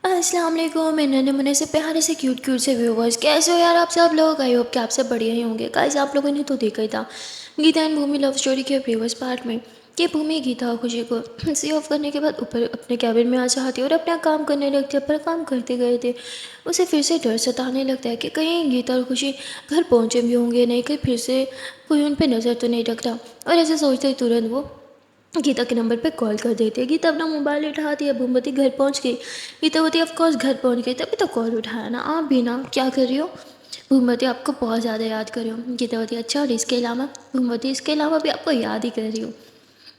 अस्सलाम वालेकुम मेरे नन्हे से प्यारे से क्यूट क्यूट से व्यूवर्स, कैसे हो यार आप सब लोग। आई होप कि आप सब बढ़िया ही होंगे। गाइस आप लोगों ने तो देखा ही था Geeta and Bhoomi love story के प्रीवियस पार्ट में कि भूमि गीता और खुशी को सी ऑफ करने के बाद ऊपर अपने कैबिन में आ जाती है और अपना काम करने लगती है। पर काम करते गए थे उसे फिर से डर सताने लगता है कि कहीं गीता और खुशी घर पहुँचे भी होंगे नहीं, कहीं फिर से कोई उन पर नज़र तो नहीं रखता। और ऐसे सोचते ही तुरंत वो गीता के नंबर पे कॉल कर देती है। गीता अपना मोबाइल उठाती है। भूमवती घर पहुंच गई। गीतावती ऑफ कोर्स घर पहुंच गई, तभी तो कॉल उठाया ना। आप भी ना क्या कर रही हो। भूमवती आपको बहुत ज़्यादा याद कर रही हूँ। गीतावती अच्छा, और इसके अलावा। भूमवती इसके अलावा भी आपको याद ही कर रही हूँ।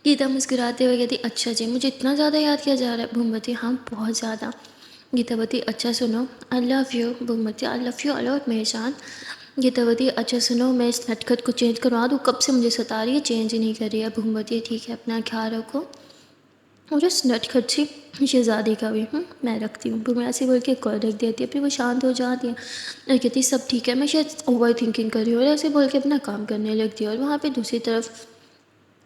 गीता मुस्कुराते हुए कहती अच्छा जी, मुझे इतना ज़्यादा याद किया जा रहा है। भूमवती हाँ बहुत ज़्यादा। गीतावती अच्छा सुनो, आई love you. भूमवती I love you a lot मेरे जान। गीतावती अच्छा सुनो, मैं इस नटखट को चेंज करवा दूँ, कब से मुझे सता रही है, चेंज ही नहीं कर रही है। भूमवती ठीक है, अपना ख्याल रखो। और उस नटखट सी शहज़ादी का भी मैं रखती हूँ। भूमि ऐसे बोल के कॉल रख देती है। फिर वो शांत हो जाती है और कहती सब ठीक है, मैं शायद ओवर थिंकिंग कर रही हूँ। और ऐसे बोल के अपना काम करने लगती है। और वहाँ पे दूसरी तरफ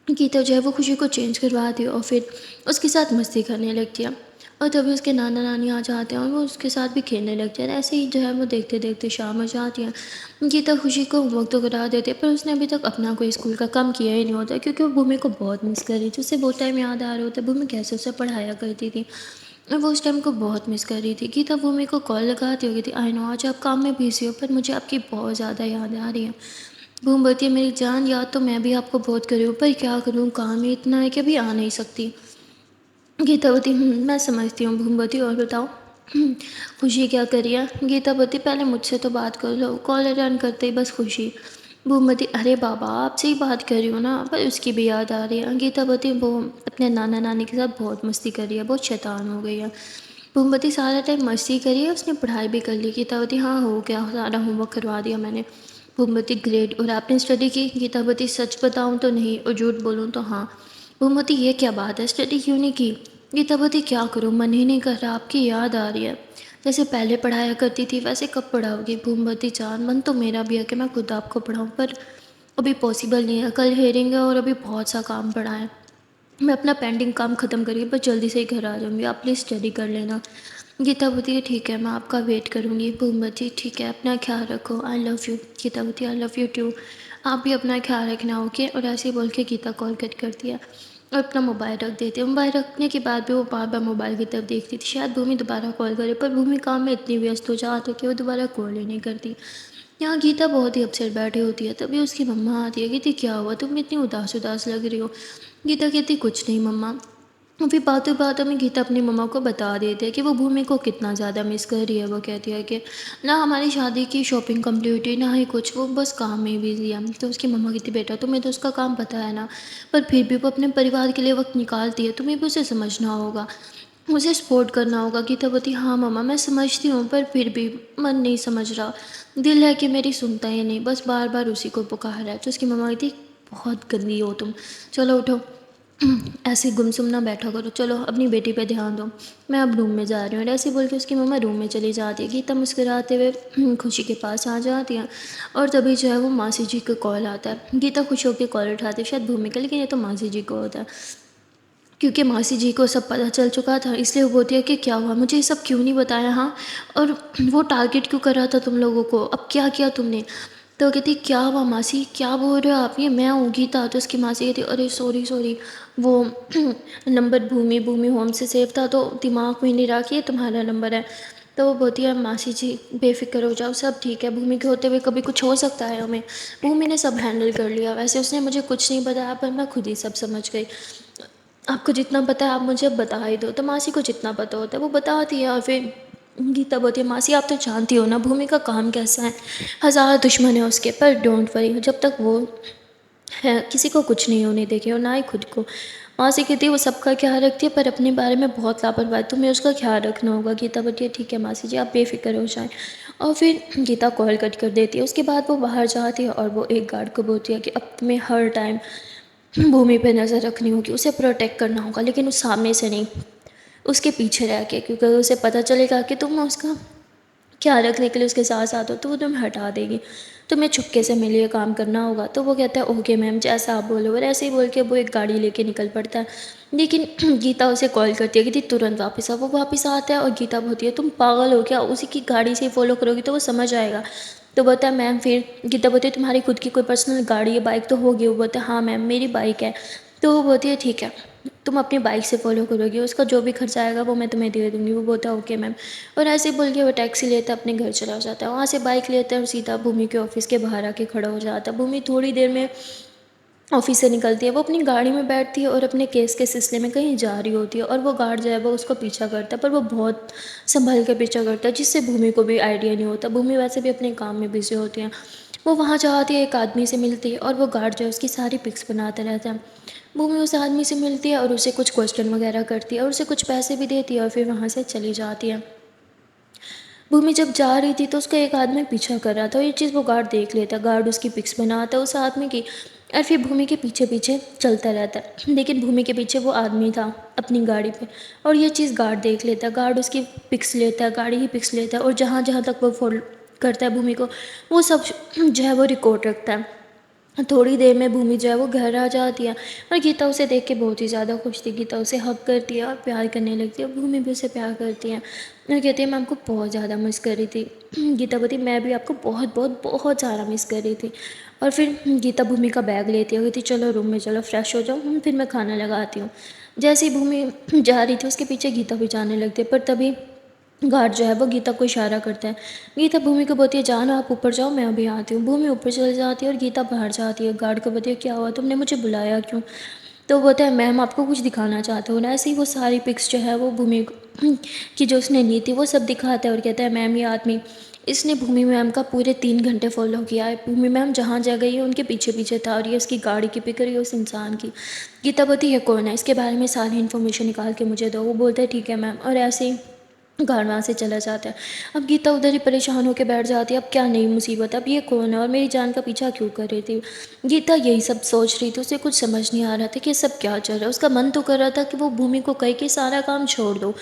गीता जो है वो खुशी को चेंज करवाती है और फिर उसके साथ मस्ती करने लगती है। और तभी उसके नाना नानी आ जाते हैं और वो उसके साथ भी खेलने लगते हैं। ऐसे ही जो है वो देखते देखते शाम हो जाती है। गीता खुशी को होमवर्क तो करा देती है, पर उसने अभी तक अपना कोई स्कूल का काम किया ही नहीं होता, क्योंकि वो भूमि को बहुत मिस कर रही थी। उसे बहुत टाइम याद आ रहा होता है भूमि कैसे उसे पढ़ाया करती थी, और वो उस टाइम को बहुत मिस कर रही थी। गीता भूमि को कॉल लगाती होगी थी, आई नो आज आप काम में बिजी हो, पर मुझे आपकी बहुत ज़्यादा याद आ रही है। मोमबत्ती मेरी जान, याद तो मैं भी आपको बहुत कर रही हूँ, पर क्या करूँ, काम ही इतना है कि अभी आ नहीं सकती। गीतावती मैं समझती हूँ। भूमवती और बताओ। खुशी क्या कर रही है। गीतावती पहले मुझसे तो बात कर लो। कॉल अटेंड करते ही बस खुशी। भूमवती अरे बाबा आपसे ही बात कर रही हूँ ना, पर उसकी भी याद आ रही है। गीतावती वो अपने नाना नानी के साथ बहुत मस्ती कर रही है, बहुत शैतान हो गई है। भूमवती सारा टाइम मस्ती करी है, उसने पढ़ाई भी कर ली। गीतावती हाँ हो गया, सारा होमवर्क करवा दिया मैंने। भूमवती ग्रेट, और आपने स्टडी की। गीतावती सच बताऊँ तो नहीं, और झूठ बोलूँ तो हाँ। भूमवती ये क्या बात है, स्टडी क्यों नहीं की। गीतावती क्या करूँ, मन ही नहीं कर रहा, आपकी याद आ रही है। जैसे पहले पढ़ाया करती थी वैसे कब पढ़ाओगी। भूमवती जान मन तो मेरा भी है कि मैं खुद आपको पढ़ाऊँ, पर अभी पॉसिबल नहीं है। कल हेयरिंग है और अभी बहुत सा काम पड़ा है। मैं अपना पेंडिंग काम ख़त्म करके बस जल्दी से ही घर आ जाऊँगी, आप प्लीज़ स्टडी कर लेना। गीतावती ठीक है, मैं आपका वेट करूँगी। भूमवती ठीक है, अपना ख्याल रखो, I love you. Geetavati I love you too. आप भी अपना ख्याल रखना, ओके। और ऐसे ही बोल के गीता कॉल कट कर दिया और अपना मोबाइल रख देती है। मोबाइल रखने के बाद भी वो बार बार मोबाइल की तरफ देखती थी, शायद भूमि दोबारा कॉल करे, पर भूमि काम में इतनी व्यस्त हो जाती है कि वो दोबारा कॉल ही नहीं करती। यहाँ गीता बहुत ही अपसेट बैठी होती है, तभी उसकी मम्मा आती है। कहती क्या हुआ, तुम इतनी उदास उदास लग रही हो। गीता कहती कुछ नहीं मम्मा। और फिर बातों बातों में गीता अपनी मम्मा को बता देती है कि वो भूमि को कितना ज़्यादा मिस कर रही है। वो कहती है कि ना हमारी शादी की शॉपिंग कंप्लीट हुई, ना ही कुछ, वो बस काम में ही बिजी है। तो उसकी मम्मा कहती बेटा तुम्हें तो उसका काम पता है ना, पर फिर भी वो अपने परिवार के लिए वक्त निकालती है, तुम्हें भी उसे समझना होगा, मुझे सपोर्ट करना होगा। गीता बोलती हाँ मम्मा मैं समझती हूँ, पर फिर भी मन नहीं समझ रहा, दिल है कि मेरी सुनता ही नहीं, बस बार बार उसी को पुकार रहा है। तो उसकी मम्मा कहती बहुत गंदी हो तुम, चलो उठो। ऐसे गुमसुम ना बैठा करो, चलो अपनी बेटी पे ध्यान दो, मैं अब रूम में जा रही हूँ। और ऐसे बोल के उसकी मम्मा रूम में चली जाती है। गीता मुस्कुराते हुए खुशी के पास आ जाती है। और तभी जो है वो मासी जी का कॉल आता है। गीता खुश होकर कॉल उठाती है, शायद भूमि का, लेकिन ये तो मासी जी को होता है, क्योंकि मासी जी को सब पता चल चुका था। इसलिए वो बोलती है कि क्या हुआ, मुझे ये सब क्यों नहीं बताया। हाँ, और वो टारगेट क्यों कर रहा था तुम लोगों को, अब क्या किया तुमने। तो कहती क्या हुआ मासी, क्या बोल रहे हो आप, ये मैं हूँ गीता। तो उसकी मासी कहती अरे सॉरी सॉरी, वो नंबर भूमि भूमि होम से सेव था, तो दिमाग में नहीं रहा कि ये तुम्हारा नंबर है। तो वो बोलती है मासी जी बेफिक्र हो जाओ, सब ठीक है, भूमि के होते हुए कभी कुछ हो सकता है हमें, भूमि ने सब हैंडल कर लिया। वैसे उसने मुझे कुछ नहीं बताया, पर मैं खुद ही सब समझ गई। आपको जितना पता है आप मुझे अब बता ही दो। तो मासी को जितना पता होता है वो बताती है। और फिर गीता बोलती है मासी आप तो जानती हो ना भूमि का काम कैसा है, हज़ार दुश्मन है उसके, पर डोंट वरी, जब तक वो है किसी को कुछ नहीं होने देगी, और ना ही खुद को। मासी कहती है वो सबका ख्याल रखती है, पर अपने बारे में बहुत लापरवाह है, तुम्हें उसका ख्याल रखना होगा। गीता बोलती है ठीक है मासी जी, आप बेफिक्र हो जाएं। और फिर गीता कॉल कट कर देती है। उसके बाद वो बाहर जाती है और वो एक गार्ड को बोलती है कि अब तुम्हें हर टाइम भूमि पे नज़र रखनी होगी, उसे प्रोटेक्ट करना होगा, लेकिन उस सामने से नहीं, उसके पीछे रह के, क्योंकि उसे पता चलेगा कि तुम उसका ख्याल रखने के लिए उसके साथ साथ हो तो वो तुम्हें हटा देगी, तुम्हें छुपके से मिलिए काम करना होगा। तो वो कहता है ओके मैम, जैसा आप बोलो। और ऐसे ही बोल के वो एक गाड़ी लेके निकल पड़ता है। लेकिन गीता उसे कॉल करती है कि तुरंत वापस आ। वो वापस आता है और गीता बोलती है तुम पागल हो क्या, उसी की गाड़ी से फॉलो करोगी तो वो समझ आएगा। तो बोलता है मैम, फिर गीता बोलती है तुम्हारी खुद की कोई पर्सनल गाड़ी है, बाइक तो होगी। वो बोलता है हाँ मैम मेरी बाइक है। तो वो बोलती है ठीक है तुम अपनी बाइक से फॉलो करोगी, उसका जो भी खर्चा आएगा वो मैं तुम्हें दे दूँगी। वो बोलता है ओके मैम। और ऐसे बोल के वो टैक्सी लेता है, अपने घर चला जाता है। वहाँ से बाइक लेता है और सीधा भूमि के ऑफिस के बाहर आके खड़ा हो जाता है। भूमि थोड़ी देर में ऑफिस से निकलती है, वो अपनी गाड़ी में बैठती है और अपने केस के सिलसिले में कहीं जा रही होती है। और वो गार्ड जो है वो उसको पीछा करता है, पर वो बहुत संभल के पीछा करता है जिससे भूमि को भी आइडिया नहीं होता। भूमि वैसे भी अपने काम में बिजी होती है। वो वहाँ जाती है, एक आदमी से मिलती है और वो गार्ड जो है उसकी सारी पिक्स बनाता रहता है। भूमि उस आदमी से मिलती है और उसे कुछ क्वेश्चन वगैरह करती है और उसे कुछ पैसे भी देती है और फिर वहाँ से चली जाती है। भूमि जब जा रही थी तो उसका एक आदमी पीछा कर रहा था और ये चीज़ वो गार्ड देख लेता। गार्ड उसकी पिक्स बनाता है उस आदमी की और फिर भूमि के पीछे पीछे चलता रहता है। लेकिन भूमि के पीछे वो आदमी था अपनी गाड़ी पे और ये चीज़ गार्ड देख लेता है। गार्ड उसकी पिक्स लेता है, गाड़ी की पिक्स लेता है और जहाँ जहाँ तक वो फॉलो करता है भूमि को, वो सब जो है वो रिकॉर्ड रखता है। थोड़ी देर में भूमि जो है वो घर आ जाती है और गीता उसे देख के बहुत ही ज़्यादा खुश थी। गीता उसे हग करती है और प्यार करने लगती है और भूमि भी उसे प्यार करती है और कहती है मैं आपको बहुत ज़्यादा मिस कर रही थी। गीता बोलती मैं भी आपको बहुत बहुत बहुत ज़्यादा मिस कर रही थी। और फिर गीता भूमि का बैग लेती है, कहती चलो रूम में चलो फ्रेश हो जाओ, फिर मैं खाना लगाती हूँ। जैसे ही भूमि जा रही थी उसके पीछे गीता भी जाने लगती है, पर तभी गार्ड जो है वो गीता को इशारा करता है। गीता भूमि को बोलती है जाना आप ऊपर जाओ मैं अभी आती हूँ। भूमि ऊपर चली जाती है और गीता बाहर जाती है। गार्ड को बोलती है क्या हुआ, तुमने मुझे बुलाया क्यों? तो वो बोलता है मैम आपको कुछ दिखाना चाहता हूँ ना। ऐसे ही वो सारी पिक्स जो है वो भूमि की जो उसने ली थी वो सब दिखाता है और कहता है मैम ये आदमी इसने भूमि मैम का पूरे 3 घंटे फॉलो किया है। भूमि मैम जहाँ जा गई है उनके पीछे पीछे था और ये उसकी गाड़ी की पिक है उस इंसान की। गीता बोलती है कौन है, इसके बारे में सारी इन्फॉर्मेशन निकाल के मुझे दो। वो बोलता है ठीक है मैम और ऐसे ही गार्ड वहाँ से चला जाता है। अब गीता उधर ही परेशान होकर बैठ जाती है, अब क्या नई मुसीबत है, अब ये कौन है और मेरी जान का पीछा क्यों कर रही थी। गीता यही सब सोच रही थी, उसे कुछ समझ नहीं आ रहा था कि ये सब क्या चल रहा है। उसका मन तो कर रहा था कि वो भूमि को कह के सारा काम छोड़ दो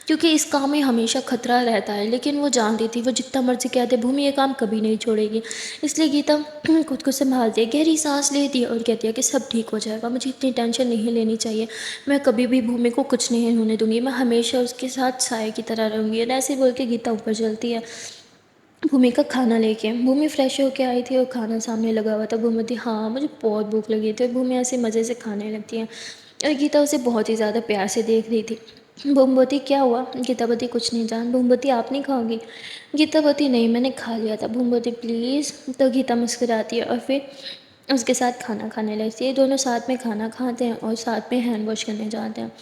क्योंकि इस काम में हमेशा खतरा रहता है, लेकिन वो जानती थी वो जितना मर्जी कहते भूमि ये काम कभी नहीं छोड़ेगी। इसलिए गीता खुद को संभालती है, गहरी सांस लेती है और कहती है कि सब ठीक हो जाएगा, मुझे इतनी टेंशन नहीं लेनी चाहिए। मैं कभी भी भूमि को कुछ नहीं होने दूंगी, मैं हमेशा उसके साथ साए की तरह रहूंगी। और ऐसे बोल के गीता ऊपर चलती है भूमि का खाना लेके। भूमि फ्रेश होके आई थी और खाना सामने लगा हुआ था। भूमि बोलती हाँ मुझे बहुत भूख लगी थी और भूमि ऐसे मज़े से खाने लगती है और गीता उसे बहुत ही ज़्यादा प्यार से देख रही थी। भूमि बोलती क्या हुआ? गीता बोलती कुछ नहीं जान। भूमि बोलती आप नहीं खाओगी? गीता बोलती नहीं मैंने खा लिया था। भूमि बोलती प्लीज़। तो गीता मुस्कुराती है और फिर उसके साथ खाना खाने लगती है। दोनों साथ में खाना खाते हैं और साथ में हैंड वॉश करने जाते हैं।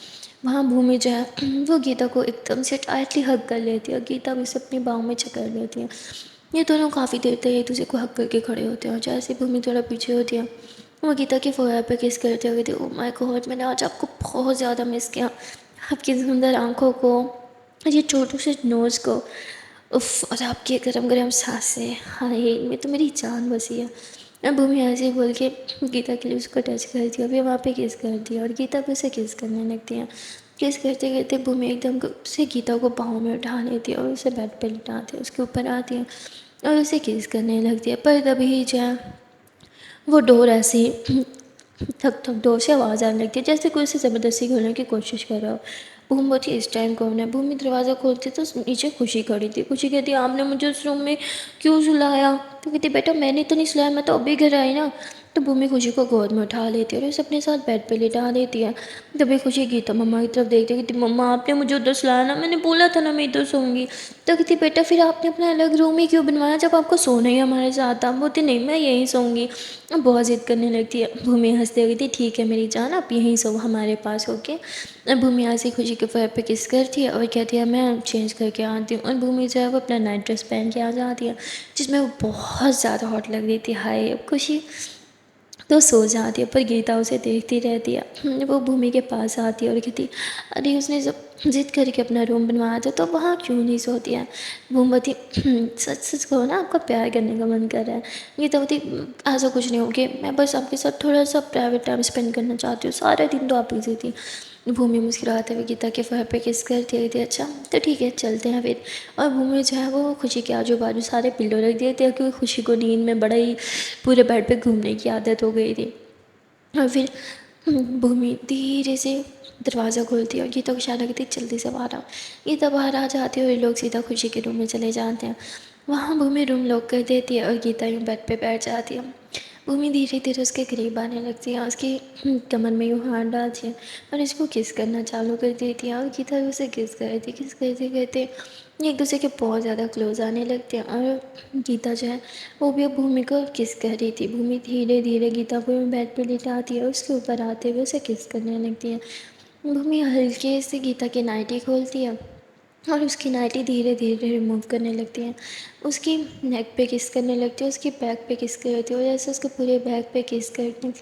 वहाँ भूमि जो है वो गीता को एकदम से टाइटली हग कर लेती है और गीता भी उसे अपनी बाहों में जकड़ लेती है। ये दोनों काफ़ी देर तक एक दूसरे को हग करके खड़े होते हैं और जैसे भूमि थोड़ा पीछे होती है वो गीता के फोrehead पे किस करते हुए कहती है ओह माय गॉड मैंने आज आपको बहुत ज़्यादा मिस किया, आपकी सुंदर आँखों को, ये छोटू से नोज़ को, उफ, और आपकी गरम गरम सांसें, हाय इनमें तो मेरी जान बसी है। अब भूमि ऐसे ही बोल के गीता के लिए उसको टच करती है, फिर वहाँ पे किस करती है और गीता भी उसे किस करने लगती है। किस करते करते भूमि एकदम से गीता को पाँव में उठा लेती है और उसे बेड पर लिटाती है, उसके ऊपर आती है और उसे किस करने लगती है। पर तभी जो है वो डोर ऐसे ही थक थक डोर से आवाज़ आने लगती है जैसे कोई उसे ज़बरदस्ती खोलने की कोशिश कर रहा हो। भूमि बोलती इस टाइम कौन है? भूमि दरवाज़ा खोलती तो नीचे खुशी खड़ी थी। खुशी कहती आपने मुझे उस रूम में क्यों सुलाया? तो कहती बेटा मैंने तो नहीं सुलाया, मैं तो अभी घर आई ना। तो भूमि खुशी को गोद में उठा लेती है और उसे अपने साथ बेड पे लिटा देती है। तभी खुशी गीता मम्मा की तरफ देखती है, कहती मम्मा आपने मुझे उधर सुलाया ना, मैंने बोला था ना मैं इधर सोऊंगी। तो कहती बेटा फिर आपने अपना अलग रूम ही क्यों बनवाया जब आपको सोना ही हमारे साथ था? बोलती नहीं मैं यहीं सोऊंगी। अब बहुत ज़िद करने लगती है। भूमि हंसते हुए कहती ठीक है मेरी जान आप यहीं सो हमारे पास होके। अब भूमि ऐसी खुशी के पैर पे किस करती है और कहती है मैं चेंज करके आती हूँ। और भूमि जो है वो अपना नाइट ड्रेस पहन के आ जाती है जिसमें वो बहुत ज़्यादा हॉट लग रही थी। हाय अब खुशी तो सो जाती है पर गीता उसे देखती रहती है। वो भूमि के पास आती है और कहती अरे उसने जब जिद करके अपना रूम बनवाया था तो वहाँ क्यों नहीं सोती है? भूमवती सच सच कहो ना आपका प्यार करने का मन कर रहा है। गीता बोलती ऐसा कुछ नहीं हो गया, मैं बस आपके साथ थोड़ा सा प्राइवेट टाइम स्पेंड करना चाहती हूँ, सारे दिन तो आप बिजी थी। भूमि मुस्कुराते हुए गीता के फर पे किस करती हुई थी अच्छा तो ठीक है चलते हैं फिर। और भूमि जो है वो खुशी के आजू बाजू सारे पिल्लो रख दिए थे क्योंकि खुशी को नींद में बड़ा ही पूरे बेड पे घूमने की आदत हो गई थी। और फिर भूमि धीरे से दरवाज़ा खोलती है और गीता को इशारा करती है जल्दी से बाहर आओ। गीता बाहर आ जाती है और ये लोग सीधा खुशी के रूम में चले जाते हैं। वहाँ भूमि रूम लॉक कर देती है और गीता यूँ बेड पे बैठ जाती है। भूमि धीरे धीरे उसके करीब आने लगती है, उसकी कमर में यूँ हाथ डालती है और इसको किस करना चालू कर देती है और गीता भी उसे किस करते करते एक दूसरे के बहुत ज़्यादा क्लोज आने लगते हैं। और गीता जो है वो भी अब भूमि को किस कर रही थी। भूमि धीरे धीरे गीता को बेड पे लिटाती है और उसके ऊपर आते हुए उसे किस करने लगती है। भूमि हल्के से गीता की नाइटी खोलती है और उसकी नाइटी धीरे धीरे रिमूव करने लगती है। उसकी नेक पे किस करने लगती है, उसकी बैक पे किस कर देती है और जैसे उसके पूरे बैक पे किस करने के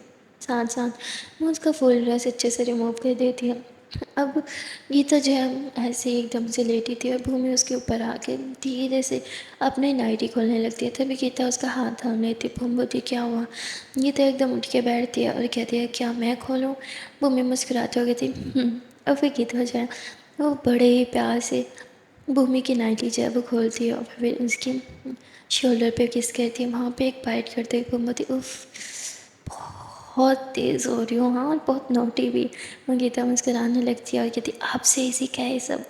साथ साथ वो उसका फुल ड्रेस अच्छे से रिमूव कर देती है। अब गीता जो है ऐसे ही एकदम से लेटी थी और भूमि उसके ऊपर आके धीरे से अपनी नाइटी खोलने लगती है। तभी गीता उसका हाथ थाम लेती है। भूमि बोलती क्या हुआ। गीता एकदम उठ के बैठती है और कहती है क्या मैं खोलूँ। भूमि मुस्कुराते हो कहती और फिर गीता जो है वो बड़े ही प्यार से भूमि की नाइटी जो है वो खोलती है और फिर उसकी शोल्डर पे किस करती है। वहाँ पे एक बाइट करते हुए भूमि बोलती उफ बहुत तेज़ हो रही हो हाँ और बहुत नोटी भी। और गीता मुस्कुराने लगती है और कहती आपसे ही सीखा है ये सब।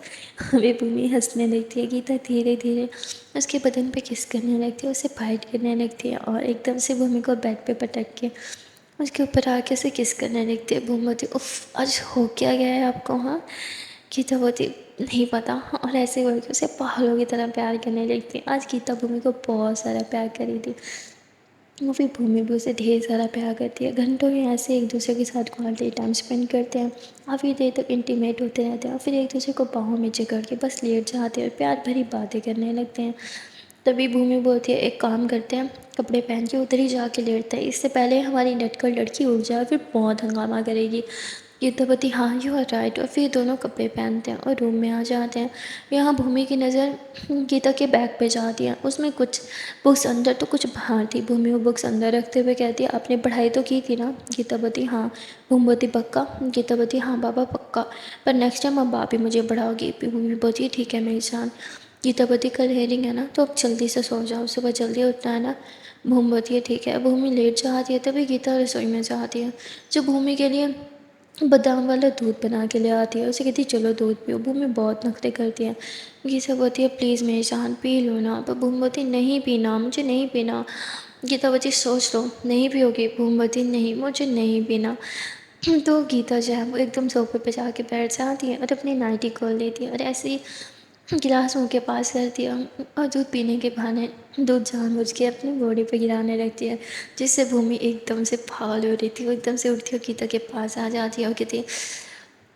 वे भूमि हंसने लगती है। गीता धीरे धीरे उसके बदन पे किस करने लगती है, उसे फाइट करने लगती है और एकदम से भूमि को बेड पे पटक के उसके ऊपर आके उसे किस करने लगती है। भूमि बोलती उफ आज हो क्या गया है आपको हाँ। गीता बोलती नहीं पता और ऐसे बोल के उसे पागलों की तरह प्यार करने लगती है। आज गीता भूमि को बहुत सारा प्यार करी थी। वो भी भूमि भी उसे ढेर सारा प्यार करती है। घंटों में ऐसे एक दूसरे के साथ क्वालिटी टाइम स्पेंड करते हैं, काफ़ी देर तक इंटीमेट होते रहते हैं और फिर एक दूसरे को बाहों में जकड़ के बस लेट जाते हैं और प्यार भरी बातें करने लगते हैं। तभी भूमि बोलती है एक काम करते हैं कपड़े पहन के उधर ही जाके लेटते हैं, इससे पहले हमारी नटखट लड़की उठ जाए फिर बहुत हंगामा करेगी। युद्धपति हाँ यू आर राइट और फिर दोनों कपड़े पहनते हैं और रूम में आ जाते हैं। यहाँ भूमि की नज़र गीता के बैग पे जाती है, उसमें कुछ बुक्स अंदर तो कुछ बाहर थी। भूमि वो बुक्स अंदर रखते हुए कहती है आपने पढ़ाई तो की थी ना। गीतापति हाँ। भूमिपति पक्का। गीतापति हाँ बाबा पक्का, पर नेक्स्ट टाइम अब आप ही मुझे पढ़ाओगी। भूमिपति ठीक है मेरी जान। गीतापति कल हेयरिंग है ना तो अब जल्दी से सो जाओ, सुबह जल्दी उठना है ना। भूमिपति ठीक है। भूमि लेट जाती है तभी गीता रसोई में जाती है, जो भूमि के लिए बादाम वाला दूध बना के ले आती है। उसे कहती है चलो दूध पियो। भूमि बहुत नखरे करती है। गीता बोलती है प्लीज़ मेरी जान पी लो ना, पर भूमि बोलती नहीं पीना मुझे नहीं पीना। गीता बोलती सोच लो नहीं पियोगी। भूमि बोलती नहीं मुझे नहीं पीना। तो गीता जो है वो एकदम सोफे पे जाके बैठ जाती है और अपनी नाइटी खोल लेती है और ऐसे ही गिलास मुँह के पास करती है और दूध पीने के बहाने दूध जानबूझ के अपनी बॉडी पे गिराने लगती है, जिससे भूमि एकदम से पागल हो रही थी। वो एकदम से उठती है और गीता के पास आ जाती है और कहती है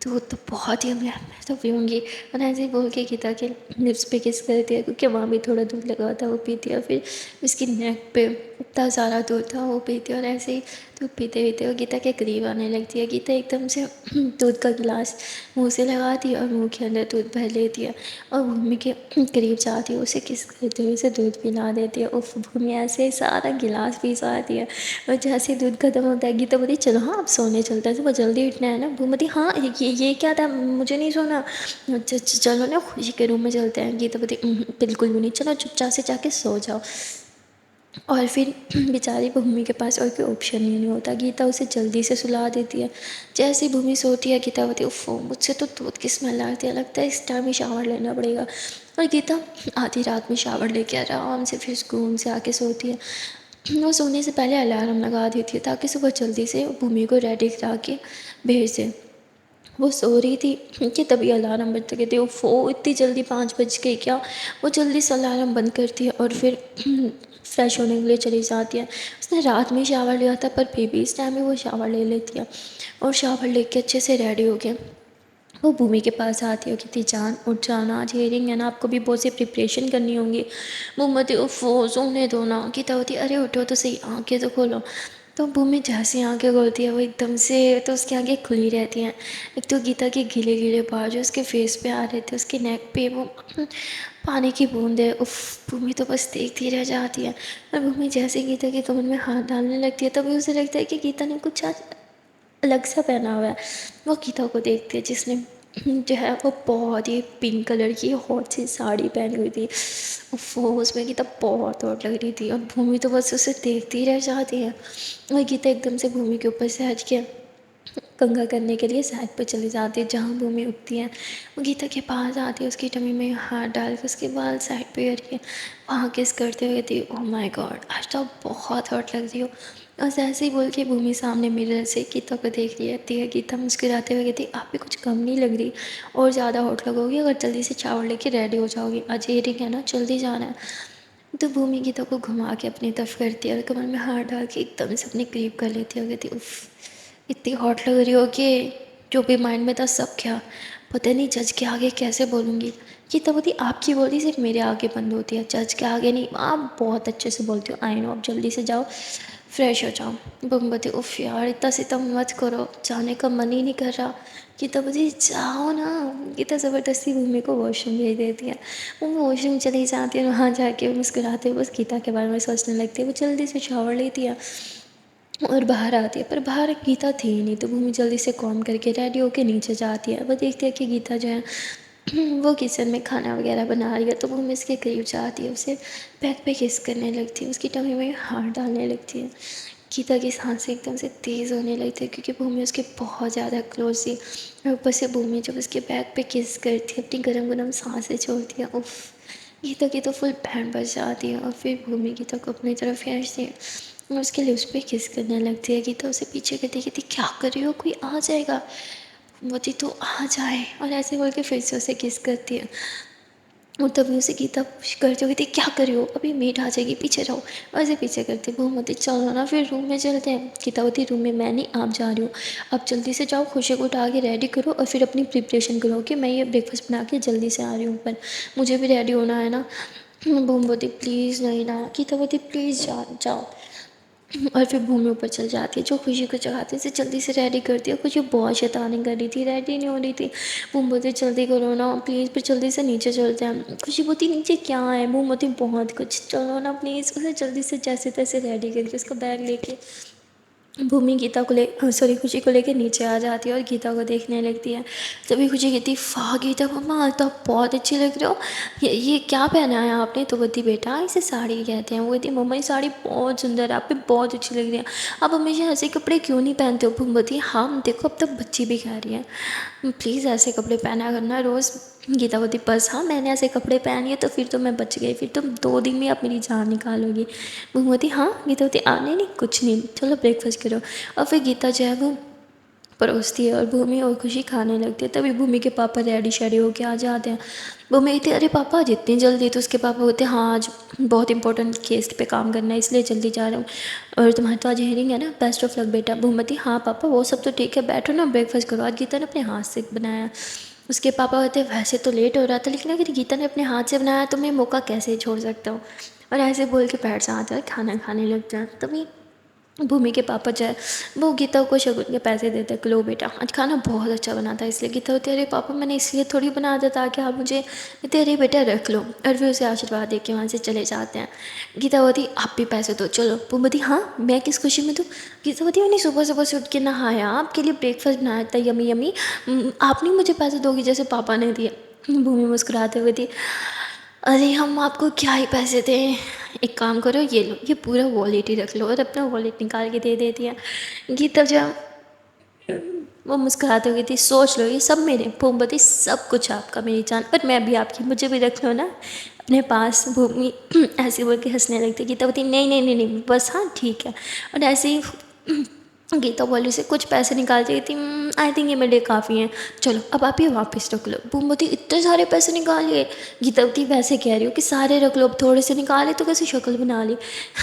दूध तो बहुत ही मैं तो पीऊँगी। और ऐसे ही बोल के गीता के लिप्स पे किस करती है, क्योंकि वहाँ भी थोड़ा दूध लगा हुआ था वो पीती है और फिर उसकी नेक पे इतना सारा दूध था वो पीती है और ऐसे ही दूध पीते पीते वो गीता के करीब आने लगती है। गीता एकदम से दूध का गिलास मुँह से लगाती है और मुँह के अंदर दूध भर लेती है और भूमि के करीब जाती है, उसे किस करते हुए उसे दूध पिला देती है। उफ भूमि ऐसे ही सारा गिलास पी जाती है और जैसे ही दूध खत्म होता है गीता बोलती चलो हाँ अब सोने चलता है, सुबह जल्दी उठना है ना। भूमि बोलती हाँ ये क्या था मुझे नहीं सोना। चलो ना खुशी के रूम में चलते हैं। गीता बोलती बिल्कुल भी नहीं, चलो चुपचाप से जाके सो जाओ। और फिर बेचारी भूमि के पास और कोई ऑप्शन ही नहीं होता, गीता उसे जल्दी से सुला देती है। जैसे ही भूमि सोती है गीता बोलती है उफ़ मुझसे तो दूध की स्मेल आती है, लगता है इस टाइम ही शावर लेना पड़ेगा। और गीता आधी रात में शावर लेके आराम से फिर स्कूल से आके सोती है। वो सोने से पहले अलार्म लगा देती है ताकि सुबह जल्दी से भूमि को रेडी करा के भेज दे। वो सो रही थी कि तभी अलार्म बजते कहते वो इतनी जल्दी 5 बज गई क्या। वो जल्दी से अलार्म बंद करती है और फिर फ्रेश होने के लिए चली जाती है। उसने रात में शावर लिया था पर फिर भी इस टाइम में वो शावर ले लेती है और शावर लेके अच्छे से रेडी हो के वो भूमि के पास आती है, कहती जान उठ जाना आज हेयरिंग है ना, आपको भी बहुत सी प्रिपरेशन करनी होंगी। भूमि वो सोने दो ना। गीता होती अरे उठो तो सही आंखें तो खोलो। तो भूमि जैसे आंखें खोलती है वो एकदम से तो उसकी आंखें खुली रहती हैं। एक तो गीता के गीले गीले बाल जो उसके फेस पे आ रहे थे, उसके नेक पे वो पानी की बूंद उफ भूमि तो बस देखती रह जाती है। और भूमि जैसे गीता के कमर में हाथ डालने लगती है तभी उसे लगता है कि गीता ने कुछ आज अलग सा पहना हुआ है। वो गीता को देखती है जिसने जो है वो बहुत ही पिंक कलर की हॉट सी साड़ी पहनी हुई थी। वो उसमें गीता बहुत हॉट लग रही थी और भूमि तो बस उसे देखती ही रह जाती है। और गीता एकदम से भूमि के ऊपर से हट के कंघा करने के लिए साइड पे चली जाती है जहाँ भूमि उठती है। वो गीता के पास आती है, उसकी टमी में हाथ डाल के उसके बाल साइड पे करके वहाँ किस करते हुए कहती है, ओह माय गॉड आज तो आप बहुत हॉट लग रही हो। और ऐसे ही बोल के भूमि सामने मिरर से गीता को देख रही रहती है। गीता मुस्कुराते हुए कहती है, आप भी कुछ कम नहीं लग रही, और ज़्यादा हॉट लगोगी अगर जल्दी से चावल लेके रेडी हो जाओगी। आज एयरिंग है ना, जल्दी जाना है। तो भूमि गीता को घुमा के अपनी तरफ करती है और कमर में हाथ डाल के एकदम से अपने करीब कर लेती है और कहती है, उफ इतनी हॉट लग रही हो कि जो भी माइंड में था सब क्या, पता नहीं जज के आगे कैसे बोलूँगी। गीता बोलती, आपकी बोली सिर्फ मेरे आगे बंद होती है, जज के आगे नहीं। आप बहुत अच्छे से बोलती हो, आई नो। आप जल्दी से जाओ, फ्रेश हो जाओ। बम बोलती, उफ यार इतना सितम मत करो, जाने का मन ही नहीं कर रहा। गीता बोलती, जाओ ना। गीता ज़बरदस्ती भूमि को वॉशरूम भेज देती है। वो वॉशरूम चली जाती है, वहाँ जाके मुस्कुराते हुए बस गीता के बारे में सोचने लगती है। वो जल्दी से शावर लेती है और बाहर आती है, पर बाहर गीता थी ही नहीं। तो भूमि जल्दी से कॉम करके रेडी होके नीचे जाती है। वो देखती है कि गीता जो है वो किचन में खाना वगैरह बना रही है। तो भूमि इसके करीब जाती है, उसे बैक पे किस करने लगती है, उसकी टमी में हाथ डालने लगती है। गीता की सांसें एकदम से तेज़ होने लगती है क्योंकि भूमि उसके बहुत ज़्यादा क्लोज थी। और ऊपर से भूमि जब उसके बैक पे किस करती है, अपनी गरम गरम सांसें छोड़ती है, उफ। गीता की तो फुल बैंड बज जाती है और फिर भूमि गीता को अपनी तरफ खींचती है और उसके लिप्स पे किस करने लगती है। गीता उसे पीछे करती कहती, क्या कर रही हो, कोई आ जाएगा। बोती, तो आ जाए। और ऐसे बोल के फिर से उसे किस करती है। और तभी उसे गीता पुश करती हो, कहती, क्या कर रही हो, अभी मीट आ जाएगी, पीछे रहो। और ऐसे पीछे करती भूमती, चलो ना फिर रूम में चलते हैं। गीता होती, रूम में मैं नहीं, आप जा रही हो। आप जल्दी से जाओ, खुशी को उठा के रेडी करो और फिर अपनी प्रिपरेशन करो कि मैं ये ब्रेकफास्ट बना के जल्दी से आ रही हूँ ऊपर, मुझे भी रेडी होना है ना। भूमती, प्लीज़ नहीं ना। गीता होती, प्लीज़ जाओ। और फिर भूमि ऊपर चल जाती है, जो खुशी को चाहती है जल्दी से रेडी करती है। खुशी बहुत शैतानी कर रही थी, रेडी नहीं हो रही थी। भूमि बोलती, जल्दी करो ना प्लीज़, फिर जल्दी से नीचे चलते हैं। खुशी बोलती, नीचे क्या है। भूमि बोलती, बहुत कुछ, चलो ना प्लीज़। उसे जल्दी से जैसे तैसे रेडी करके उसका बैग लेके भूमि गीता को खुशी को लेके नीचे आ जाती है और गीता को देखने लगती है। तभी खुशी कहती, वाह गीता मम्मा आज तो आप बहुत अच्छी लग रहे हो, ये क्या पहना है आपने। तो बोलती, बेटा इसे साड़ी कहते हैं। वो कहती, मम्मा ये साड़ी बहुत सुंदर है, आप पे बहुत अच्छी लग रही है, आप हमेशा ऐसे कपड़े क्यों नहीं पहनते हो। भूमि बोलती, हाँ देखो अब तो बच्ची भी कह रही है, प्लीज़ ऐसे कपड़े पहना करना रोज़। गीता बोलती, बस हाँ मैंने ऐसे कपड़े पहन लिए तो फिर तो मैं बच गई, फिर तुम 2 दिन में आप मेरी जान निकालोगी। भूमि बोलती, हाँ। गीता बोलती, आने नहीं कुछ नहीं, चलो ब्रेकफास्ट करो। और फिर गीता जो है वो परोसती है और भूमि और खुशी खाने लगती है। तभी भूमि के पापा रेडी शेडी होके आ जाते हैं। भूमि कहती है, अरे पापा आज इतनी जल्दी। तो उसके पापा बोलते हैं, हाँ आज बहुत इंपॉर्टेंट केस पे काम करना है इसलिए जल्दी जा रहा हूँ, और तुम्हारी तो आज हियरिंग है ना, बेस्ट ऑफ लक बेटा। भूमि, हाँ पापा वो सब तो ठीक है, बैठो ना ब्रेकफास्ट करो, आज गीता ने अपने हाथ से बनाया। उसके पापा कहते हैं, वैसे तो लेट हो रहा था लेकिन अगर गीता ने अपने हाथ से बनाया तो मैं मौका कैसे छोड़ सकता हूँ। और ऐसे बोल के बैठ जाते हैं, खाना खाने लग जाए। तभी भूमि के पापा जो है वो गीता को शगुन के पैसे देते हैं कि लो बेटा आज खाना बहुत अच्छा बना था। इसलिए गीता होती है, अरे पापा मैंने इसलिए थोड़ी बना था ताकि आप मुझे, कहते अरे बेटा रख लो। और फिर उसे आशीर्वाद दे के वहाँ से चले जाते हैं। गीता होती, आप भी पैसे दो चलो। भूमि बोती, हाँ मैं किस खुशी में दूँ। गीता होती, मैंने सुबह सुबह से उठ के नहाया, आपके लिए ब्रेकफास्ट बनाया था यमी यमी, आप नहीं मुझे पैसे दोगी जैसे पापा ने दिए। भूमि मुस्कुराते हुए थी, अरे हम आपको क्या ही पैसे दें, एक काम करो ये लो, ये पूरा वॉलेट ही रख लो। और अपना वॉलेट निकाल के दे देती है। गीता जब वो मुस्कुराते हुए थी, सोच लो ये सब मेरे। भूमि, सब कुछ आपका मेरी जान, पर मैं भी आपकी, मुझे भी रख लो ना अपने पास। भूमि ऐसे बोल के हंसने लगती। गीता बोलती, नहीं नहीं नहीं नहीं बस, हाँ ठीक है। और ऐसे ही गीता वॉलेट से कुछ पैसे निकाल रही थी, आई थिंक ये मेरे लिए काफ़ी हैं, चलो अब आप ये वापस रख लो। भूमि, इतने सारे पैसे निकाल लिए। गीता बोलती, वैसे कह रही हो कि सारे रख लो, अब थोड़े से निकाले तो कैसे शक्ल बना ली।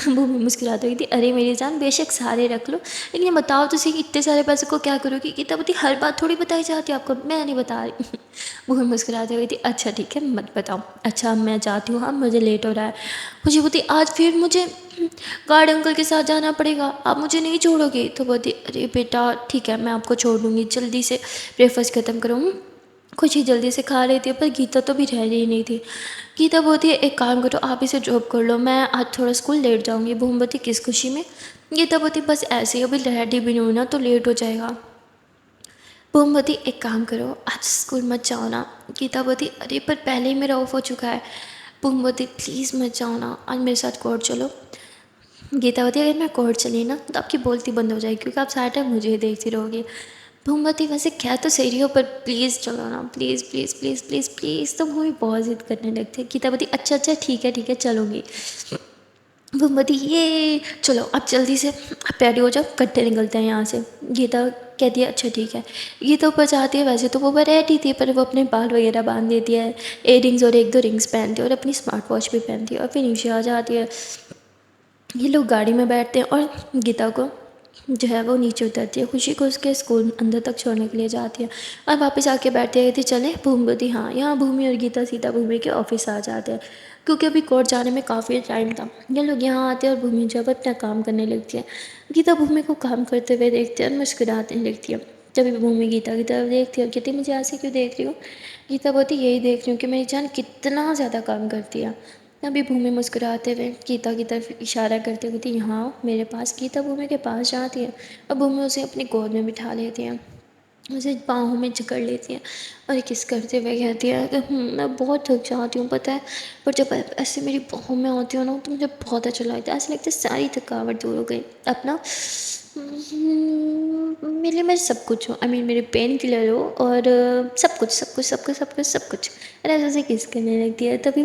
भूमि मुस्कुराती हुई थी, अरे मेरी जान बेशक सारे रख लो, लेकिन ये बताओ तो सही कि इतने सारे पैसे को क्या करोगी। गीता बोलती, हर बात थोड़ी बताई जाती है आपको, मैं नहीं बता रही। भूमि मुस्कुराती हुई थी, अच्छा ठीक है मत बताओ, अच्छा अब मैं जाती हूँ, हाँ मुझे लेट हो रहा है। मुझे बोलती, आज फिर मुझे गार्ड अंकल के साथ जाना पड़ेगा, आप मुझे नहीं छोड़ोगे। तो बोलती, अरे बेटा ठीक है मैं आपको छोड़ दूँगी, जल्दी से ब्रेकफास्ट ख़त्म करो। खुशी जल्दी से खा रही थी पर गीता तो भी रह रही नहीं थी। गीता बोलती है, एक काम करो आप इसे ड्रॉप कर लो, मैं आज थोड़ा स्कूल लेट जाऊँगी। भूमि बोलती, किस खुशी में। गीता बोलती, बस ऐसे ही, अभी रेडी भी नहीं हो ना तो लेट हो जाएगा। भूमि बोलती, एक काम करो आज स्कूल मत जाओ ना। गीता बोलती, अरे पर पहले ही मेरा ऑफ हो चुका है। भूमि बोलती, प्लीज़ मत जाओ ना, आज मेरे साथ कोर्ट चलो। गीता होती है, अगर मैं कोर्ट चली ना तो आपकी बोलती बंद हो जाएगी, क्योंकि आप सारा टाइम मुझे ही देखती रहोगी। भूमवती वैसे क्या तो सही रही हो, पर प्लीज़ चलो ना, please please please please please. तो भूमि बहुत ज़िद करने लगती है। गीतावती अच्छा अच्छा ठीक है चलूँगी। भूमवती ये चलो अब जल्दी से आप रेडी हो जाओ, कट्टे निकलते हैं यहाँ से। गीता कहती है अच्छा ठीक है। गीता ऊपर जाती है, वैसे तो वो रेडी थी, पर वो अपने बाल वगैरह बांध देती है, इयरिंग्स और एक दो रिंग्स पहनती है और अपनी स्मार्ट वॉच भी पहनती है, और फिर नीचे आ जाती है। ये लोग गाड़ी में बैठते हैं और गीता को जो है वो नीचे उतरती है, खुशी को उसके स्कूल अंदर तक छोड़ने के लिए जाती है, और वापस आके बैठती है, कहती चले भूमवती। हाँ, यहाँ भूमि और गीता सीधा भूमि के ऑफिस आ जाते हैं, क्योंकि अभी कोर्ट जाने में काफ़ी टाइम था। ये लोग यहाँ आते हैं और भूमि जो है अपना काम करने लगती है। गीता भूमि को काम करते हुए देखती है और मुस्कुराने लगती है। तभी भूमि गीता की तरफ देखती है और कहती मुझे ऐसे क्यों देख रही हो। गीता बोलती यही देख रही हूँ कि मेरी जान कितना ज़्यादा काम करती है। अभी भूमि मुस्कुराते हुए गीता की तरफ इशारा करते हुए थी, यहाँ आओ मेरे पास। गीता भूमि के पास जाती है और भूमि उसे अपनी गोद में बिठा लेती है, उसे बाहों में जकड़ लेती है और किस करते हुए कहती है कि मैं बहुत थक जाती हूँ पता है, पर जब ऐसे मेरी बाहों में आती हो ना तो मुझे बहुत अच्छा लगता है, ऐसा लगता है सारी थकावट दूर हो गई। अपना मेरे लिए मैं सब कुछ हो, मेरे पेन किलर हो, और सब कुछ सब कुछ सब कुछ सब कुछ सब कुछ। और ऐसे ऐसे किस करने लगती है। तभी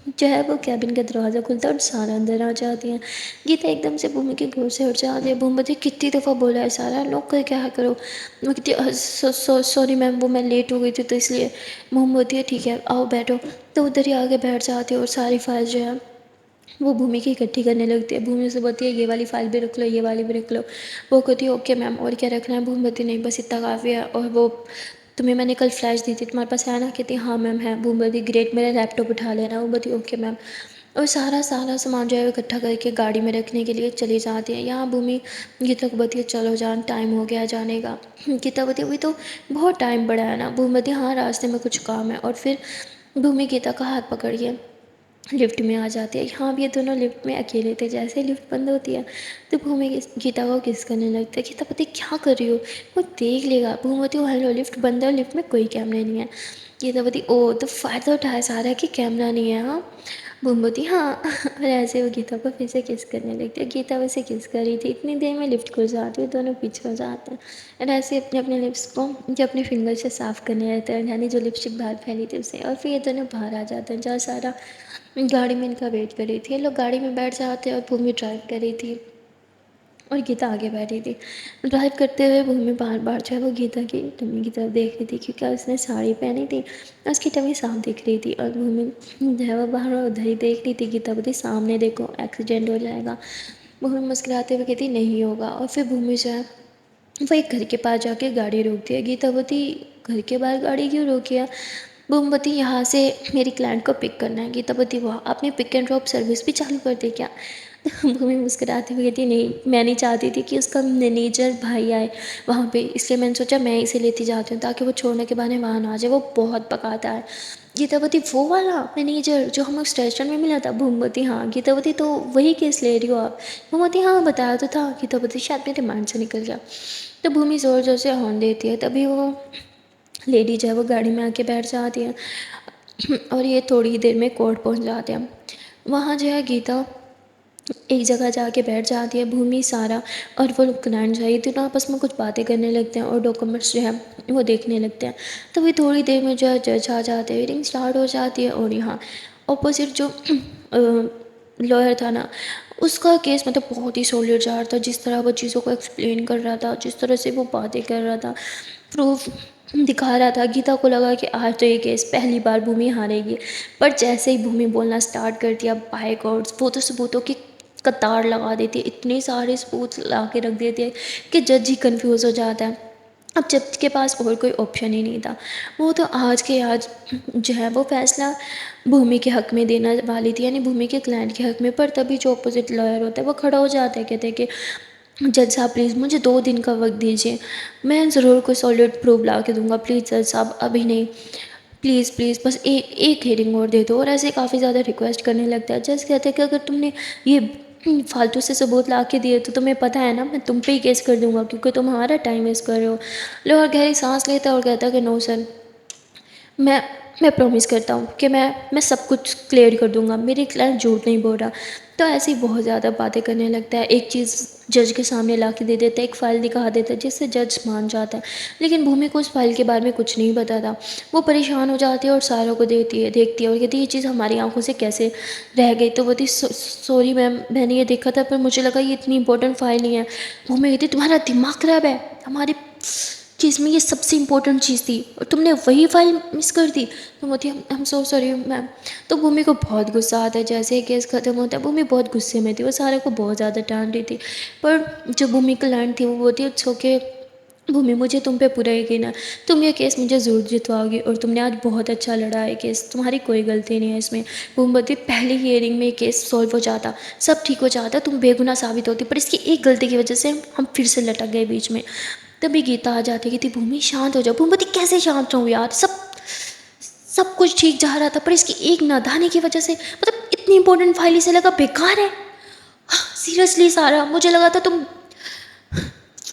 जो है वो कैबिन का दरवाज़ा खुलता है और सारा अंदर आ जाती है। गीता एकदम से भूमि के गोद से उठ जाती है। भूमि बोलती कितनी दफ़ा बोला है सारा, लोग कर क्या करो। मैं कहती सॉरी मैम, वो मैं लेट हो गई थी तो इसलिए। भूमि बोलती है ठीक है आओ बैठो। तो उधर ही आके बैठ जाती है और सारी फाइल जो है वो भूमि की इकट्ठी करने लगती है। भूमि से बोलती है ये वाली फ़ाइल भी रख लो, ये वाली भी रख लो। वो कहती है ओके मैम, और क्या रखना है। भूमि बोलती नहीं बस इतना काफ़ी है। और वो तुम्हें मैंने कल फ्लैश दी थी, तुम्हारे पास है ना। कहती हाँ मैम है। भूमि बोलती ग्रेट, मेरा लैपटॉप उठा लेना। वो बोलती ओके मैम। और सारा सारा सामान जो है वो इकट्ठा करके गाड़ी में रखने के लिए चली जाती है। यहाँ भूमि गीता को बोलती है चलो जान, टाइम हो गया जाने का। गीता बोलती अभी तो बहुत टाइम पड़ा है ना। भूमि बोलती हाँ रास्ते में कुछ काम है। और फिर भूमि गीता का हाथ पकड़िए लिफ्ट में आ जाती है। यहाँ भी ये दोनों लिफ्ट में अकेले थे। जैसे ही लिफ्ट बंद होती है तो भूमि गीता को किस करने लगता है। गीता पति क्या कर रही हो, वो देख लेगा। भूमवती ओ हेलो लिफ्ट बंद है और लिफ्ट में कोई कैमरा नहीं है। गीतावती ओ तो फ़ायदा उठाया सारा कि कैमरा नहीं है। हाँ भूमवती हाँ। और ऐसे वो गीता को फिर से किस करने लगती है। गीता वैसे किस कर रही थी, इतनी देर में लिफ्ट खुल जाती है, दोनों पीछे हो जाते हैं और ऐसे अपने अपने लिप्स को जो अपने फिंगर से साफ़ करने रहते हैं, यानी जो लिपस्टिक बाहर फैली थी उसे। और फिर ये दोनों बाहर आ जाते हैं जहाँ सारा गाड़ी में इनका वेट कर रही थी। ये लोग गाड़ी में बैठ जाते और भूमि ड्राइव कर रही थी और गीता आगे बैठी थी। ड्राइव करते हुए भूमि बार बार जो है वो गीता की टमी की तरफ देख रही थी, क्योंकि उसने साड़ी पहनी थी, उसकी टमी साफ दिख रही थी। और भूमि जो है वो बाहर उधर ही देख रही थी। गीता बोली सामने देखो एक्सीडेंट हो जाएगा। भूमि मुस्कुराते हुए कहती नहीं होगा। और फिर भूमि जो है वो एक घर के पास जाके गाड़ी रोक दिया। गीता बोलती घर के बाहर गाड़ी क्यों रोकी है। भूमवती यहाँ से मेरी क्लाइंट को पिक करना है। गीतावती वाह, आपने पिक एंड ड्रॉप सर्विस भी चालू कर दी क्या। भूमि मुस्कुराती हुई कहती नहीं, मैं नहीं चाहती थी कि उसका मैनेजर भाई आए वहाँ पे, इसलिए मैंने सोचा मैं इसे लेती जाती हूँ ताकि वो छोड़ने के बहाने वहाँ ना आ जाए, वो बहुत पकाता है। गीतावती वो वाला मैनेजर जो हमें स्टेशन में मिला था। भूमवती हाँ। गीतावती तो वही केस ले रही हो आप। भूमवती हाँ बताया तो था। गीतावती शायद मेरे माइंड से निकल गया। तो भूमि ज़ोर ज़ोर से हॉर्न देती है। तभी वो लेडी जो है वो गाड़ी में आके बैठ जाती है और ये थोड़ी ही देर में कोर्ट पहुंच जाते हैं। वहाँ जो है गीता एक जगह जाके बैठ जाती है। भूमि सारा और वो क्लाइंट जो है ये तीनों आपस में कुछ बातें करने लगते हैं और डॉक्यूमेंट्स जो है वो देखने लगते हैं। तो वही थोड़ी देर में जो है जज आ जाते हैं, हीयरिंग स्टार्ट हो जाती है। और यहाँ ऑपोजिट जो लॉयर था ना, उसका केस मतलब बहुत ही सॉलिड जा रहा था। जिस तरह वो चीज़ों को एक्सप्लेन कर रहा था, जिस तरह से वो बातें कर रहा था, प्रूफ दिखा रहा था, गीता को लगा कि आज तो ये केस पहली बार भूमि हारेगी। पर जैसे ही भूमि बोलना स्टार्ट कर दिया, बाय गॉड्स वो तो सबूतों की कतार लगा देती है, इतने सारे सबूत ला के रख देती है कि जज ही कन्फ्यूज़ हो जाता है। अब जज के पास और कोई ऑप्शन ही नहीं था। वो तो आज के आज जो है वो फैसला भूमि के हक़ में देना वाली थी, यानी भूमि के क्लाइंट के हक़ में। पर तभी जो अपोजिट लॉयर होता है वो खड़ा हो जाता है, कहते हैं कि जज साहब प्लीज़ मुझे 2 दिन का वक्त दीजिए, मैं ज़रूर कोई सॉलिड प्रूफ ला के दूंगा। प्लीज़ जज साहब अभी नहीं, प्लीज़ प्लीज़ बस एक हियरिंग और दे दो। और ऐसे काफ़ी ज़्यादा रिक्वेस्ट करने लगता है। जज कहते हैं कि अगर तुमने ये फालतू से सबूत ला के दिए तो तुम्हें पता है ना मैं तुम पे ही केस कर दूंगा, क्योंकि तुम हमारा टाइम वेस्ट कर रहे हो। लॉयर गहरी सांस लेता है और कहता है कि नो सर, मैं मैं प्रॉमिस करता हूँ कि मैं सब कुछ क्लियर कर दूँगा, मेरे क्लाइंट झूठ नहीं बोल रहा। तो ऐसे ही बहुत ज़्यादा बातें करने लगता है, एक चीज़ जज के सामने ला के दे देता है, एक फ़ाइल दिखा देता है जिससे जज मान जाता है। लेकिन भूमि को उस फ़ाइल के बारे में कुछ नहीं पता था। वो परेशान हो जाती है और सारों को देखती है और कहती है ये चीज़ हमारी आँखों से कैसे रह गई। तो बोलती सॉरी मैम, मैंने ये देखा था पर मुझे लगा ये इतनी इंपॉर्टेंट फ़ाइल नहीं है। भूमि कहती तुम्हारा दिमाग ख़राब है, हमारे केस में ये सबसे इम्पोर्टेंट चीज़ थी और तुमने वही फाइल मिस कर दी। तो बोलती है I am so sorry ma'am. तो भूमि को बहुत गुस्सा आता है, जैसे ही केस ख़त्म होता है भूमि बहुत गुस्से में थी, वो सारे को बहुत ज़्यादा डांट रही थी। पर जो भूमि क्लाइंट थी वो बोलती है इट्स ओके भूमि, मुझे तुम पे पूरा यकीन है, तुम ये केस मुझे ज़रूर जितवाओगी और तुमने आज बहुत अच्छा लड़ा है केस, तुम्हारी कोई गलती नहीं है इसमें। भूमि बोलती पहली हियरिंग में ये केस सॉल्व हो जाता, सब ठीक हो जाता, तुम बेगुनाह साबित होती, पर इसकी एक गलती की वजह से हम फिर से लटक गए बीच में। तभी गीता आ जाती है, कहती भूमि शांत हो जाओ। भूमि बोलती कैसे शांत रहूँ यार, सब सब कुछ ठीक जा रहा था पर इसकी एक नादानी की वजह से, मतलब इतनी इंपॉर्टेंट फाइल इसे लगा बेकार है। सीरियसली सारा, मुझे लगा था तुम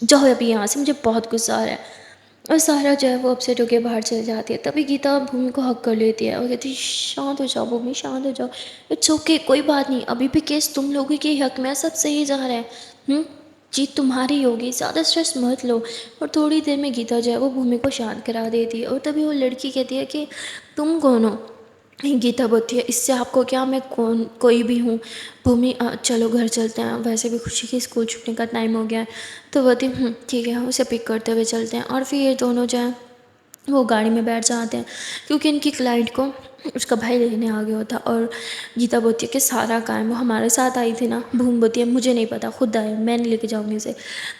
जाओ अभी यहाँ से, मुझे बहुत गुस्सा आ रहा है। और सारा जो है वो अपसेट होकर बाहर चल जाती है। तभी गीता भूमि को हक कर लेती है और कहती है शांत हो जाओ भूमि, शांत हो जाओ, इट्स ओके, कोई बात नहीं, अभी भी केस तुम लोगों के हक में है, सब सही जा रहा है। जीत तुम्हारी होगी, ज़्यादा स्ट्रेस मत लो। और थोड़ी देर में गीता जो है वो भूमि को शांत करा देती है और तभी वो लड़की कहती है कि तुम कौन हो। गीता बोलती है इससे आपको क्या, मैं कौन कोई भी हूँ। भूमि चलो घर चलते हैं, वैसे भी खुशी की स्कूल छूटने का टाइम हो गया है। तो बोलती ठीक है, उसे पिक करते हुए चलते हैं। और फिर ये दोनों जो हैं वो गाड़ी में बैठ जाते हैं क्योंकि इनकी क्लाइंट को उसका भाई लेने आ गया होता। और गीता बोलती है कि सारा काम वो हमारे साथ आई थी ना। भूमि बोलती है मुझे नहीं पता, खुद आए, मैं नहीं लेके जाऊँगी उसे।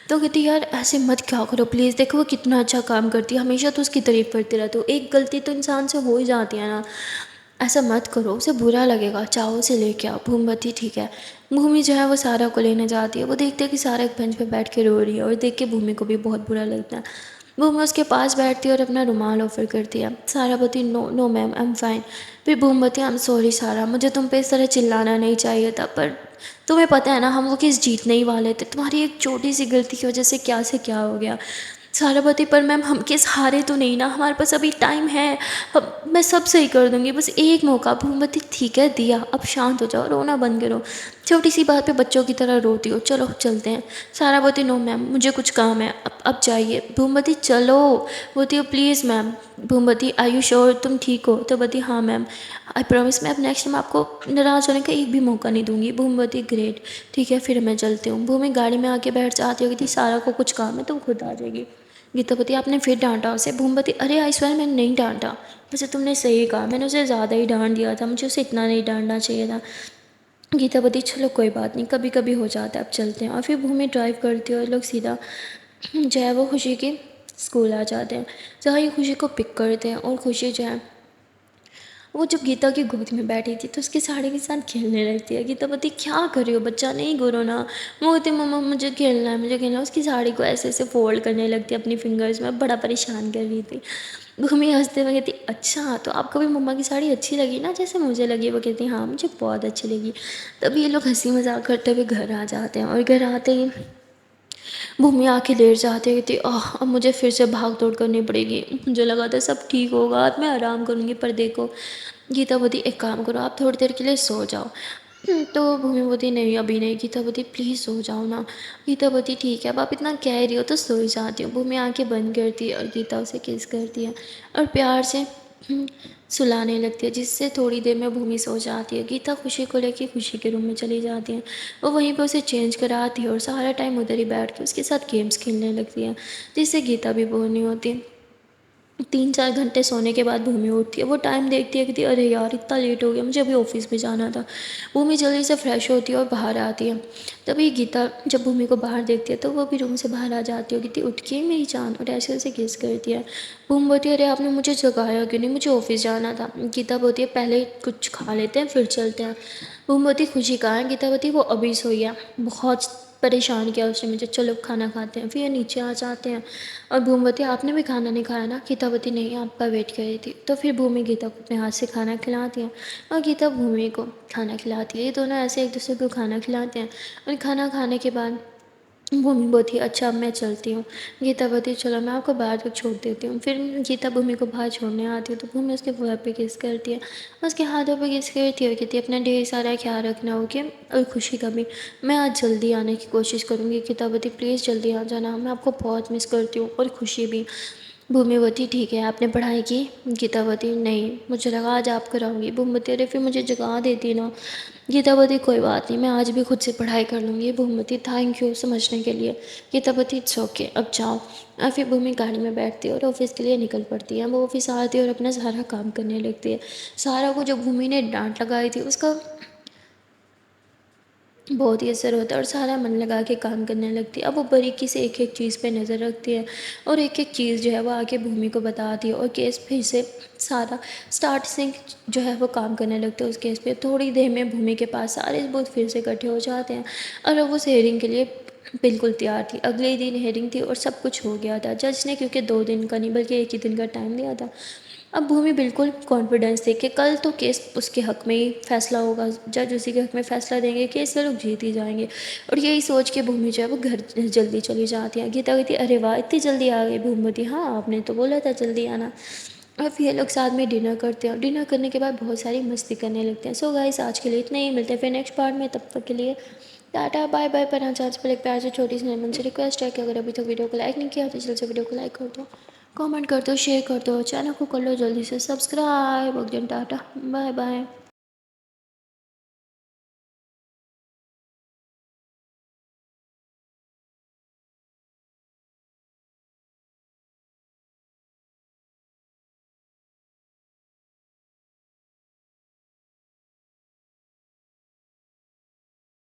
तो कहती है यार ऐसे मत क्या करो प्लीज़, देखो वो कितना अच्छा काम करती है, हमेशा तो उसकी तारीफ़ करते रहते हो, एक गलती तो इंसान से हो ही जाती है ना, ऐसा मत करो, उसे बुरा लगेगा, चाहो उसे लेके आओ। भूमवती ठीक है। भूमि जो है वो सारा को लेने जाती है, वो देखते हैं कि सारा एक बेंच पे बैठ के रो रही है और देख के भूमि को भी बहुत बुरा लगता है। भूमि उसके पास बैठती है और अपना रुमाल ऑफर करती है। सारा बोलती no no ma'am I am fine. फिर भूमवती आई एम सॉरी सारा, मुझे तुम पे इस तरह चिल्लाना नहीं चाहिए था, पर तुम्हें पता है ना हम वो केस जीतने ही वाले थे, तुम्हारी एक छोटी सी गलती की वजह से क्या से क्या हो गया। सारावती पर मैम हम केस हारे तो नहीं ना, हमारे पास अभी टाइम है, मैं सब सही कर दूंगी, बस एक मौका। भूमवती ठीक है दिया, अब शांत हो जाओ, रोना बंद करो, छोटी सी बात पे बच्चों की तरह रोती हो, चलो चलते हैं। सारावती नो मैम मुझे कुछ काम है, अब जाइए। भूमवती चलो। बोलती हो please ma'am. Bhoomvati are you sure तुम ठीक हो। तो बोलती हाँ मैम, आई प्रॉमिस मैं अब नेक्स्ट टाइम आपको नाराज़ होने का एक भी मौका नहीं दूंगी। भूमवती ग्रेट, ठीक है फिर मैं चलती हूँ। भूमि गाड़ी में आके बैठ जाती होगी थी, सारा को कुछ काम है तो खुद आ जाएगी। गीतापति आपने फिर डांटा उसे। भूमपति अरे ऐश्वर्या मैंने नहीं डांटा, वैसे तुमने सही कहा, मैंने उसे ज़्यादा ही डांट दिया था, मुझे उसे इतना नहीं डांटना चाहिए था। गीतापति चलो कोई बात नहीं, कभी कभी हो जाता है, अब चलते हैं। और फिर भूमि ड्राइव करती है और लोग सीधा जो है वो खुशी की स्कूल आ जाते हैं, जहाँ ये खुशी को पिक करते हैं। और खुशी जो है वो जब गीता की गोद में बैठी थी तो उसकी साड़ी के साथ खेलने लगती है। गीता बोलती क्या कर रही हो बच्चा, नहीं करो ना। वो बोलती मम्मा मुझे खेलना है, मुझे खेलना है। उसकी साड़ी को ऐसे ऐसे फोल्ड करने लगती है अपनी फिंगर्स में, बड़ा परेशान कर रही थी। भूमि हंसते हुए कहती अच्छा तो आपको भी मम्मा की साड़ी अच्छी लगी ना जैसे मुझे लगी। वो कहती हाँ मुझे बहुत अच्छी लगी। तभी ये लोग हंसी मजाक करते हुए घर आ जाते हैं और घर आते ही भूमि आके लेट जाती है, कहती अब मुझे फिर से भाग दौड़ करनी पड़ेगी, मुझे लगा था सब ठीक होगा, अब मैं आराम करूँगी, पर देखो। गीता बोली एक काम करो आप थोड़ी देर के लिए सो जाओ। तो भूमि बोली नहीं अभी नहीं। गीता बोली प्लीज़ सो जाओ ना। गीता बोली ठीक है अब आप इतना कह रही हो तो सो ही जाती हूँ। भूमि आंखें बंद करती है और गीता उसे किस करती है और प्यार से सुलाने लगती है, जिससे थोड़ी देर में भूमि सो जाती है। गीता खुशी को लेकर खुशी के रूम में चली जाती है। वो वहीं पर उसे चेंज कराती है और सारा टाइम उधर ही बैठ के उसके साथ गेम्स खेलने लगती है, जिससे गीता भी बोर नहीं होती। 3-4 घंटे सोने के बाद भूमि उठती है, वो टाइम देखती है कि अरे यार इतना लेट हो गया, मुझे अभी ऑफिस में जाना था। भूमि जल्दी से फ्रेश होती है और बाहर आती है। तभी गीता जब भूमि को बाहर देखती है तो वो भी रूम से बाहर आ जाती है। गीता उठ के मेरी जान, और ऐसे ऐसे किस करती है। भूमि बोलती है अरे आपने मुझे जगाया क्यों नहीं, मुझे ऑफिस जाना था। गीता बोलती है पहले कुछ खा लेते हैं फिर चलते हैं। भूमि बोलती खुशी कहाँ है। गीता बोलती वो अभी सोई है, बहुत परेशान किया उसने मुझे, चलो खाना खाते हैं। फिर ये नीचे आ जाते हैं और भूमवती आपने भी खाना नहीं खाया ना। गीतावती नहीं आपका वेट कर रही थी। तो फिर भूमि गीता को अपने हाथ से खाना खिलाती है और गीता भूमि को खाना खिलाती है। ये दोनों ऐसे एक दूसरे को खाना खिलाते हैं और खाना खाने के बाद भूमि बहुत ही अच्छा, अब मैं चलती हूँ। गीता बोलती है चलो मैं आपको बाहर तक छोड़ देती हूँ। फिर गीता भूमि को बाहर छोड़ने आती है तो भूमि उसके फुआ पे किस करती है, उसके हाथों पे किस करती है और कहती है अपना ढेर सारा ख्याल रखना, ओके, और खुशी का भी। मैं आज जल्दी आने की कोशिश करूँगी। गीता बोलती प्लीज़ जल्दी आ जाना, मैं आपको बहुत मिस करती हूँ, और खुशी भी। भूमिवती ठीक है, आपने पढ़ाई की? गीतावती नहीं, मुझे लगा आज आप कराऊंगी। भूमिवती अरे फिर मुझे जगा देती ना। गीतावती कोई बात नहीं, मैं आज भी खुद से पढ़ाई कर लूँगी। भूमिवती थैंक यू समझने के लिए। गीतावती इट्स ओके, अब जाओ। और फिर भूमि गाड़ी में बैठती है और ऑफिस के लिए निकल पड़ती है। वो ऑफिस आती है और अपना सारा काम करने लगती है। सारा को जो भूमि ने डांट लगाई थी उसका बहुत ही असर होता है और सारा मन लगा के काम करने लगती है। अब वो बारीकी से एक एक चीज़ पे नज़र रखती है और एक एक चीज़ जो है वो आके भूमि को बताती है, और केस फिर से सारा स्टार्ट से जो है वो काम करने लगते हैं उस केस पे। थोड़ी देर में भूमि के पास सारे सबूत फिर से इकट्ठे हो जाते हैं और अब उस हेयरिंग के लिए बिल्कुल तैयार थी। अगले ही दिन हेयरिंग थी और सब कुछ हो गया था। जज ने क्योंकि 2 दिन का नहीं बल्कि एक ही दिन का टाइम दिया था। अब भूमि बिल्कुल कॉन्फिडेंस थी कि कल तो केस उसके हक में ही फैसला होगा, जज उसी के हक में फ़ैसला देंगे, केस से लोग जीत ही जाएंगे। और यही सोच के भूमि जो है वो घर जल्दी चली जाती है। गीता कहती अरे वाह इतनी जल्दी आ गई। भूमिवती हाँ आपने तो बोला था जल्दी आना। और फिर ये लोग साथ में डिनर करते हैं और डिनर करने के बाद बहुत सारी मस्ती करने लगते हैं। सो गाइस आज के लिए इतना ही, मिलते हैं फिर नेक्स्ट पार्ट में, तब तक के लिए टाटा बाय बाय। पर हाँ चांस पर एक प्यार से छोटी सी नमन से रिक्वेस्ट है कि अगर अभी तक वीडियो को लाइक नहीं किया तो जल्द से वीडियो को लाइक कर दो, कमेंट कर दो, शेयर कर दो, चैनल को कर लो जल्दी से subscribe. Okay tata bye bye.